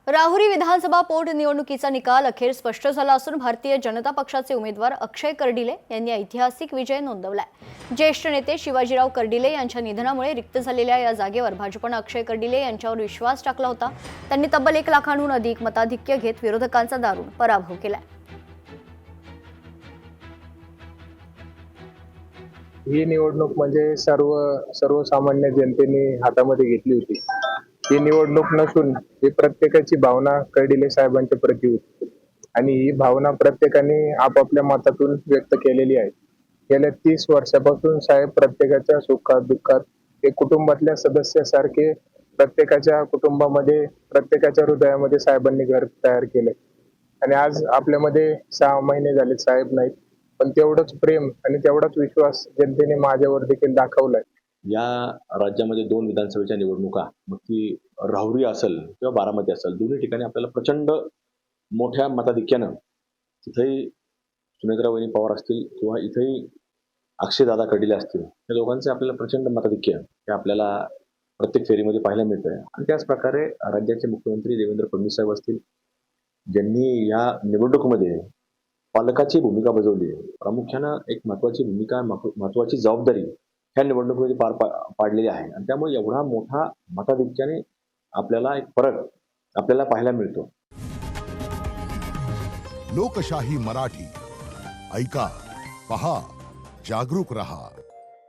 राहुरी विधानसभा पोटनिवडणुकीचा निकाल अखेर स्पष्ट झाला असून भारतीय जनता पक्षाचे उमेदवार अक्षय कर्डिले यांनी ऐतिहासिक विजय नोंदवलाय। ज्येष्ठ नेते शिवाजीराव कर्डिले यांच्या निधनामुळे रिक्त झालेल्या या जागेवर भाजपने अक्षय कर्डिले यांच्यावर विश्वास टाकला होता। त्यांनी तब्बल 1 लाखांहून अधिक मताधिक्य घेत विरोधकांचा दारुण पराभव केलाय। ही निवडणूक म्हणजे सर्वसामान्य जनतेने हातामध्ये घेतली होती। ही निवडणूक नसून ही प्रत्येकाची भावना कर्डिले साहेबांच्या प्रती होती आणि ही भावना प्रत्येकाने आपापल्या मतातून व्यक्त केलेली आहे। गेल्या 30 वर्षापासून साहेब प्रत्येकाच्या सुखात दुःखात एक कुटुंबातल्या सदस्यासारखे प्रत्येकाच्या कुटुंबामध्ये प्रत्येकाच्या हृदयामध्ये साहेबांनी घर तयार केले आणि आज आपल्यामध्ये 6 महिने झाले साहेब नाहीत, पण तेवढंच प्रेम आणि तेवढाच विश्वास जनतेने माझ्यावर देखील दाखवलाय। या राज्यामध्ये 2 विधानसभेच्या निवडणुका, मग ती राहुरी असेल किंवा बारामती असेल, दोन्ही ठिकाणी आपल्याला प्रचंड मोठ्या मताधिक्यानं तिथेही सुनेत्राबाई पवार असतील किंवा इथेही अक्षयदादा कर्डिले असतील, या दोघांचे आपल्याला प्रचंड मताधिक्य हे आपल्याला प्रत्येक फेरीमध्ये पाहायला मिळतंय। आणि त्याच प्रकारे राज्याचे मुख्यमंत्री देवेंद्र फडणवीस साहेब असतील, ज्यांनी या निवडणुकीमध्ये पालकाची भूमिका बजावली, प्रामुख्यानं एक महत्वाची भूमिका, महत्वाची जबाबदारी ह्या निवडणुकीमध्ये पाडलेली आहे आणि त्यामुळे एवढा मोठा मताधिक्याने आपल्याला एक फरक आपल्याला पाहायला मिळतो। लोकशाही मराठी ऐका, पहा, जागरूक रहा।